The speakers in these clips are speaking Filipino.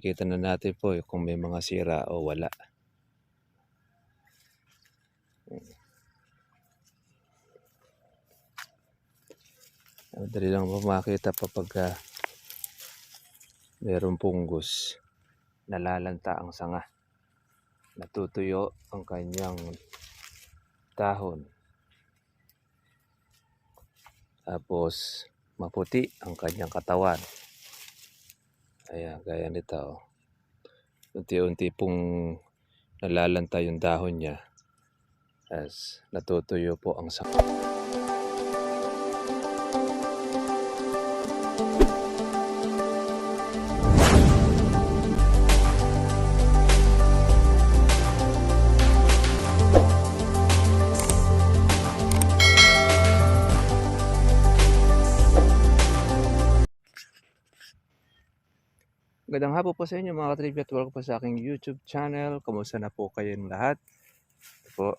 nakikita na natin po kung may mga sira o wala. Madali lang po makita pagka mayroong punggos, nalalanta ang sanga, natutuyo ang kanyang dahon, tapos maputi ang kanyang katawan. Ayan, gaya nito. Unti-unti pong nalalanta yung dahon niya as natutuyo po ang sanga. Magandang hapon po sa inyo mga katribya at welcome po sa aking YouTube channel. Kamusta na po kayong lahat? Ito po,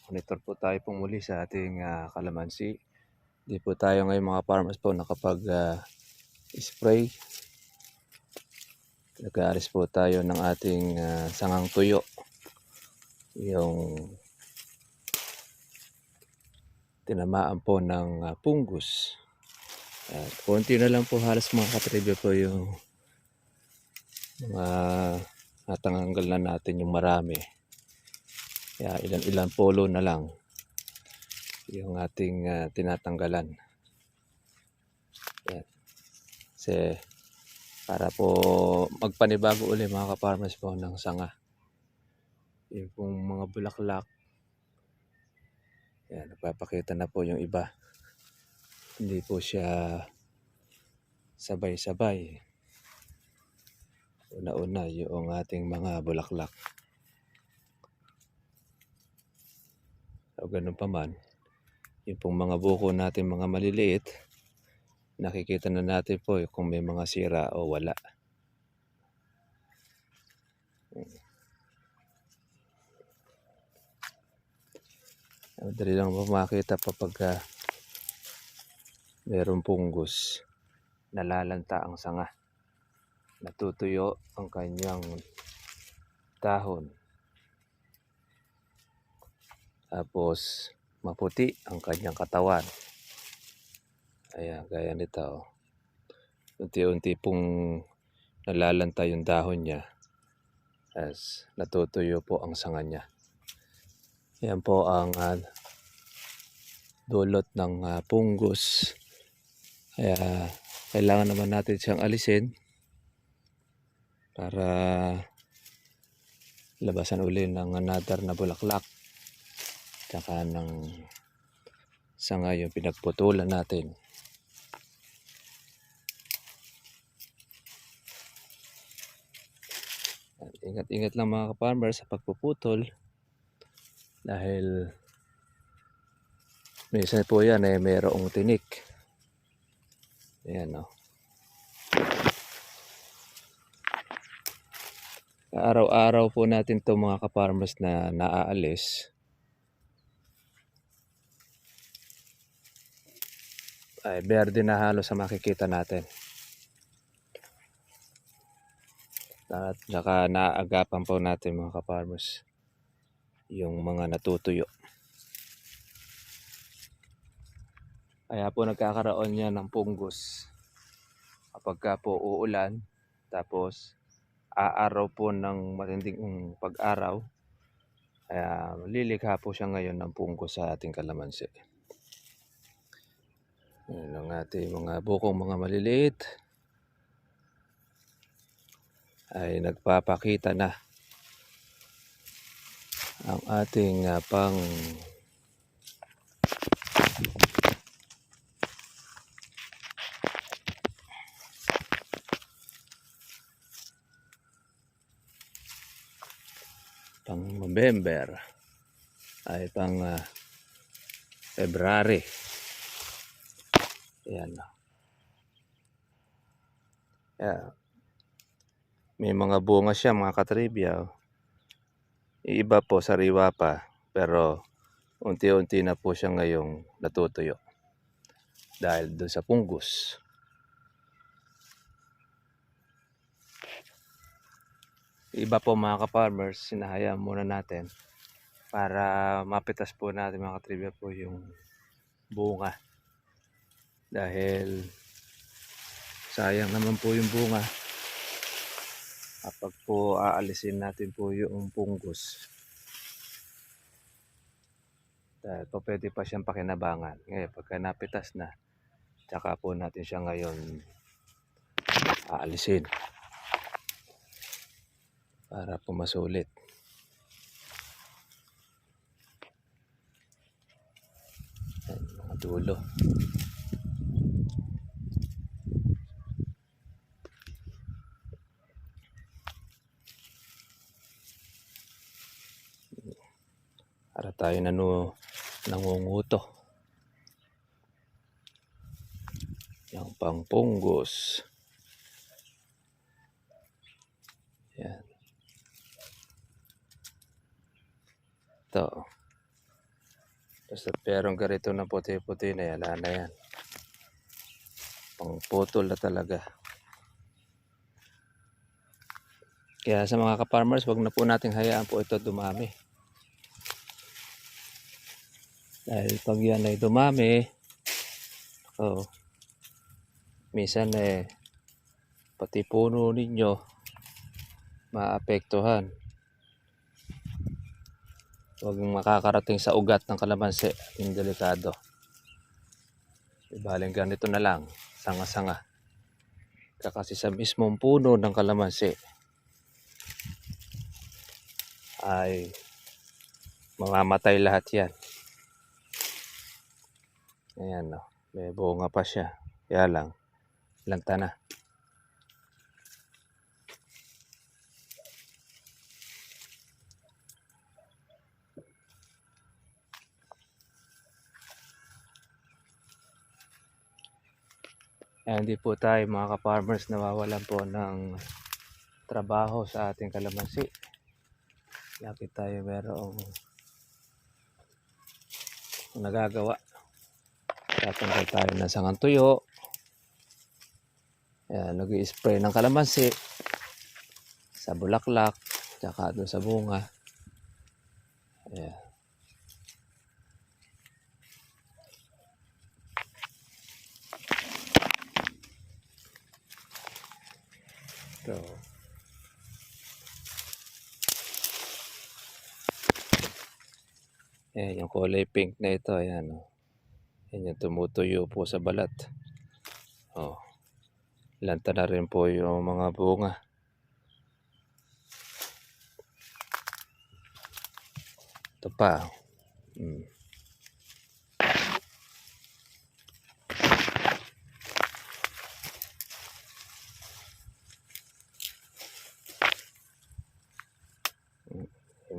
monitor po tayo pong muli sa ating kalamansi. Hindi po tayo ngayon mga farmers po nakapag-spray. Nag-aalis po tayo ng ating sangang tuyo. Yung tinamaan po ng punggos. At konti na lang po halos mga katribya po yung natanggal na natin yung marami. Kaya ilan polo na lang yung ating tinatanggalan. Yan. Kasi para po magpanibago uli mga ka-farmers po ng sanga. Yung pong mga bulaklak. Yan, nagpapakita na po yung iba. Hindi po siya sabay-sabay. Una-una yung ating mga bulaklak. O ganun pa man, yung pong mga buko natin mga maliliit, nakikita na natin po kung may mga sira o wala. Madali lang po makita pagka mayroong punggos, nalalanta ang sanga, natutuyo ang kanyang dahon, tapos maputi ang kanyang katawan. Ayan, gaya nito. Unti-unti pong nalalanta yung dahon niya as natutuyo po ang sanga niya. Yan po ang dulot ng punggos. Kaya kailangan naman natin siyang alisin para labasan uli ng another na bulaklak. Tsaka ng sanga yung pinagputulan natin. Ingat-ingat lang mga ka-farmers sa pagpuputol dahil minsan po yan mayroong tinik. Ayan o. Araw-araw po natin to mga ka-farmers na naaalis. Ay berde na halos sa makikita natin. At saka naaagapan po natin mga ka-farmers yung mga natutuyo. Kaya po nagkakaroon niya ng punggos kapag po uulan, tapos aaraw po ng matinding pag-araw. Kaya lilikha po siya ngayon ng punggos sa ating kalamansi. Yan ang ating mga bukong mga maliliit ay nagpapakita na ang ating pang November ay pang February. Ayan. Yeah. May mga bunga siya mga katribya. Iba po sariwa pa, pero unti-unti na po siya ngayong natutuyo dahil doon sa punggos. Iba po mga ka-farmers, sinahayaan muna natin para mapitas po natin mga katribya po yung bunga. Dahil sayang naman po yung bunga kapag po aalisin natin po yung punggos. Dahil po pwede pa siyang pakinabangan. Ngayon pagka napitas na, tsaka po natin siya ngayon aalisin para po masulit. Ayan, mga dulo. Para tayo nangunguto. Yung pangpunggos. Yan. Ito. Basta perong ganito na puti-puti na yan, wala na yan. Pangputol na talaga. Kaya sa mga ka-farmers, wag na po nating hayaan po ito dumami. Dahil pag yan ay dumami, minsan pati puno ninyo maapektuhan. Huwag makakarating sa ugat ng kalamansi. Yung delikado. Ibaling ganito na lang. Sanga-sanga. Kasi sa mismong puno ng kalamansi ay mamamatay lahat yan. Ayan no. May bunga pa siya. Kaya lang. Lanta na. Hindi po tayo mga ka-farmers nawawalan po ng trabaho sa ating kalamansi. Lagi tayo merong nagagawa. Tatanggal tayo ng sangang tuyo. Nag-i-spray ng kalamansi sa bulaklak, tsaka doon sa bunga. Ayan. So, ayan yung kulay pink na ito. Ayan, ayan yung tumutuyo po sa balat. Lanta na rin po yung mga bunga. Ito pa. Yung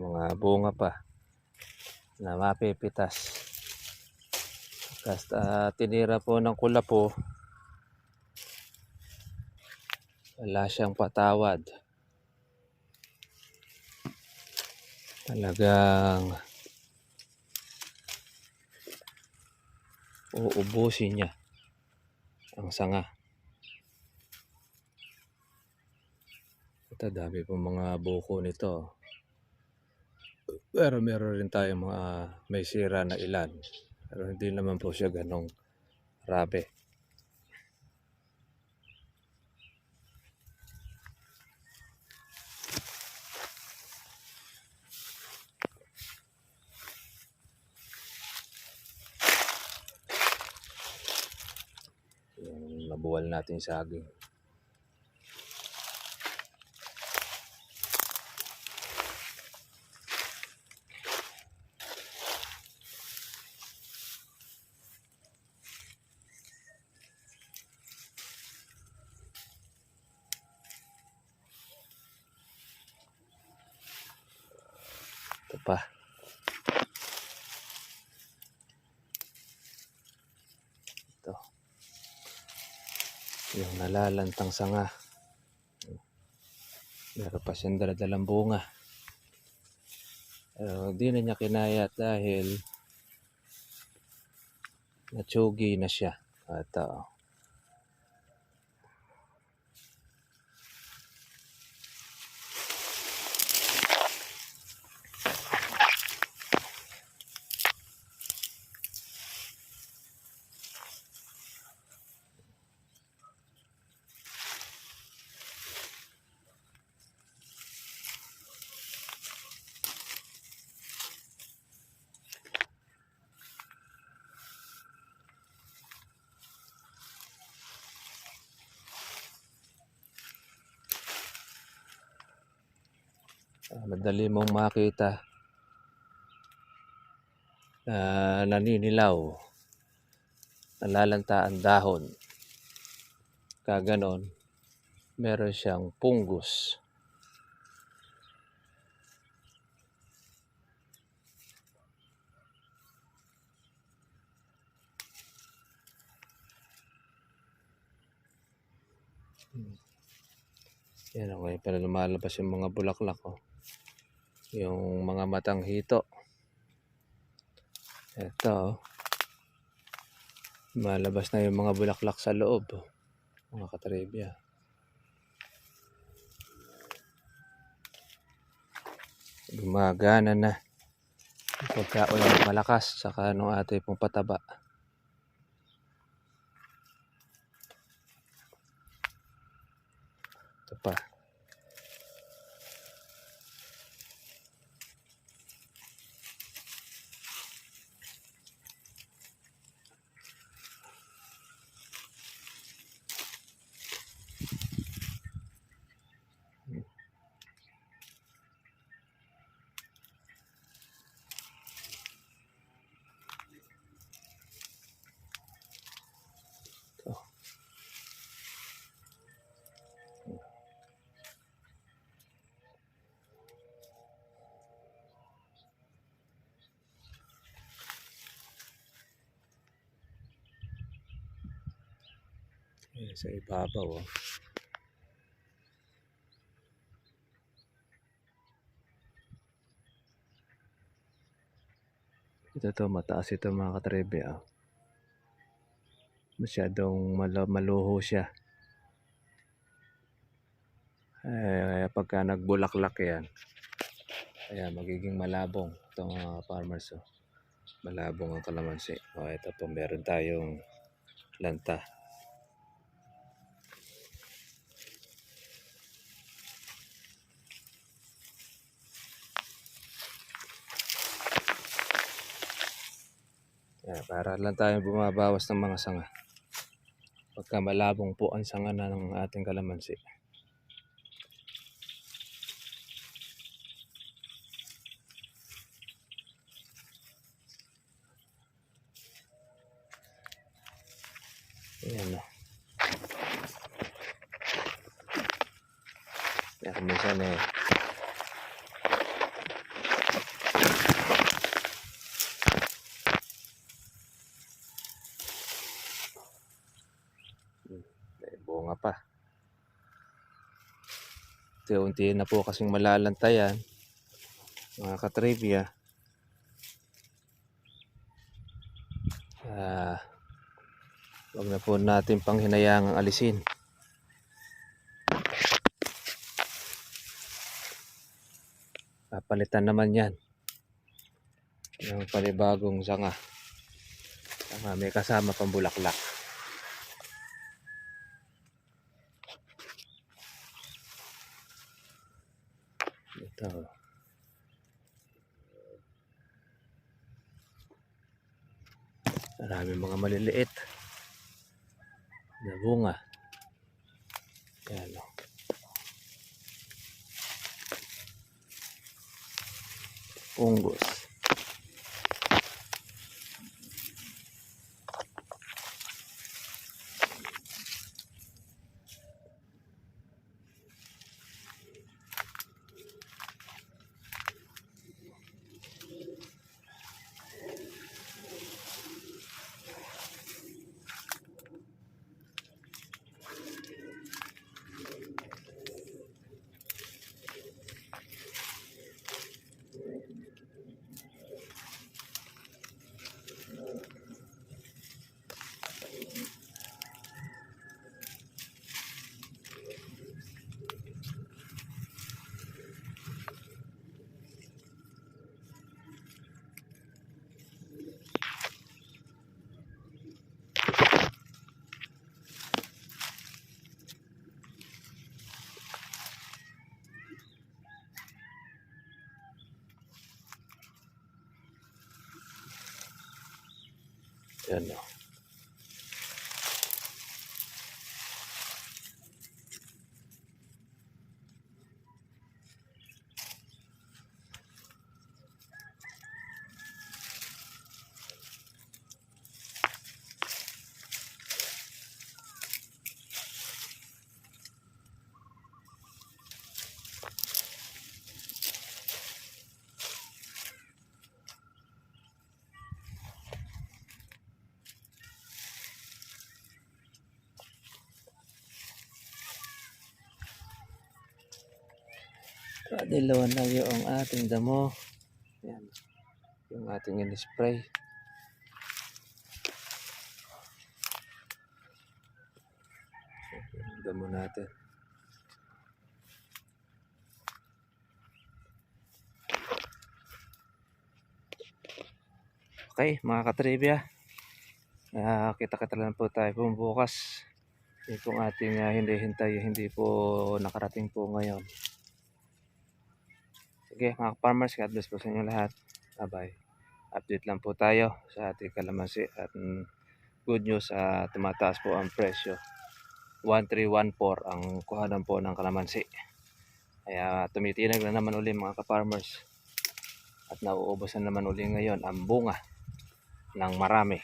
mga bunga pa na mapipitas. Basta tinira po ng kulapo, wala siyang patawad. Talagang uubusin niya ang sanga. Ito dami po mga buko nito. Pero meron rin tayong mga may sira na ilan. Pero hindi naman po siya ganong rabe. Yung nabuwal natin saging. Ito pa. Ito. Yung nalalantang sanga. Meron pa siyang daladalang bunga. Pero hindi na niya kinaya dahil natsugi na siya. At Madali mong makita na naninilaw, nalalanta ang dahon. Kaganon, meron siyang pungus. Yan o, ngayon pala lumalabas yung mga bulaklak o. Yung mga matang hito. Ito, malabas na yung mga bulaklak sa loob, mga katribya. Gumagana na. Pagkaulan malakas, saka nung ate pong pataba. Ito pa. Ayan, sa ibabaw oh. Ito mataas ito mga katribya. Masyadong maluho siya. Pagka nagbulaklak yan, kaya magiging malabong itong mga farmers. Oh. Malabong ang kalamansi. Ito po, meron tayong lanta. Para lang tayo bumabawas ng mga sanga. Pagka malabong po ang sanga na ng ating kalamansi. Ayan o. Kaya minsan bunga pa. Unti-unti na po kasing malalantayan mga katribya. Huwag na po natin pang hinayangang alisin. Papalitan naman yan ng panibagong sanga. May kasama pang bulaklak. Ito. Maraming mga maliliit na bunga. Ayan o. Pungus. Ayan o. Dilawan na yung ating damo. Yan. Yung ating in-spray. Yung damo natin. Okay, mga katribya. Kita-kita lang po tayo po bukas. Yung pong ating hindi-hintay, hindi po nakarating po ngayon. Sige mga farmers, God bless po sa inyo lahat. Bye-bye. Update lang po tayo sa ating kalamansi at good news, tumataas po ang presyo. 1314 ang kuhanan po ng kalamansi. Kaya tumitinag na naman uli mga ka-farmers. At nauubos na naman uli ngayon ang bunga ng marami.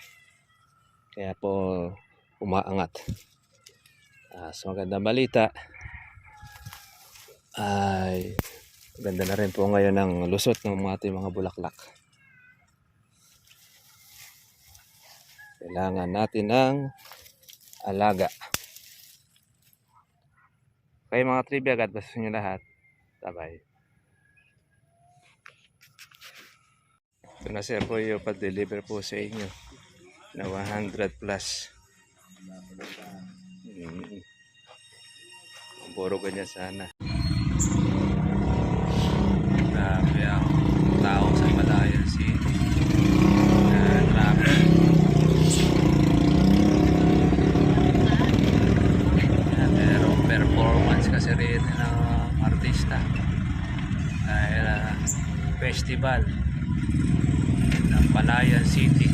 Kaya po umaangat. So magandang balita ay ganda na rin po ngayon ng lusot ng ating mga bulaklak. Kailangan natin ng alaga. Okay mga trivia, God bless nyo lahat. Bye-bye. Ito na sir po yung pa-deliver po sa inyo na 100 plus. Puro ganyan sana. Grabe ang tao sa Palayan City. Traffic. Merong performance kasi rin ng artista. Dahil festival ng Palayan City.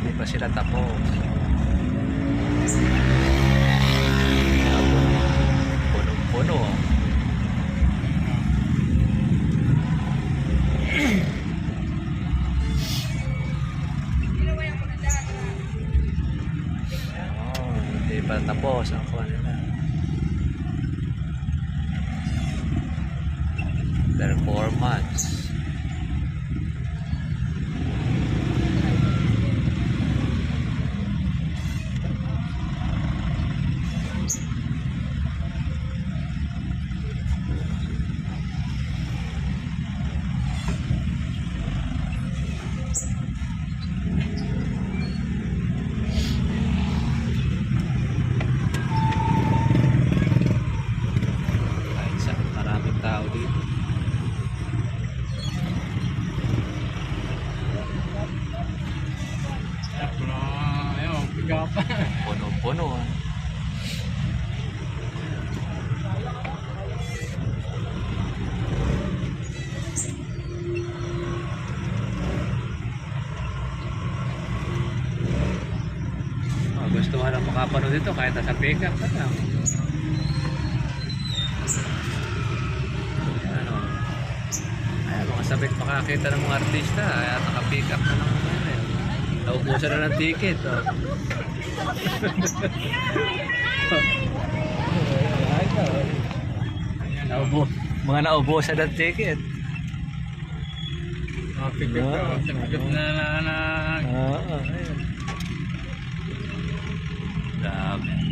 Di pa sila tapos. Punong-puno. Hindi pa tapos ang kuha nila. Performance. Tao dito. Puno-puno. Gusto nga lang makapanood dito kahit nasa pick-up na lang. Sabik makakita ng mga artista at naka-pick up na lang naman. Naubusan na ng ticket. Mga naubusan ng ticket. Pick up na Grabe.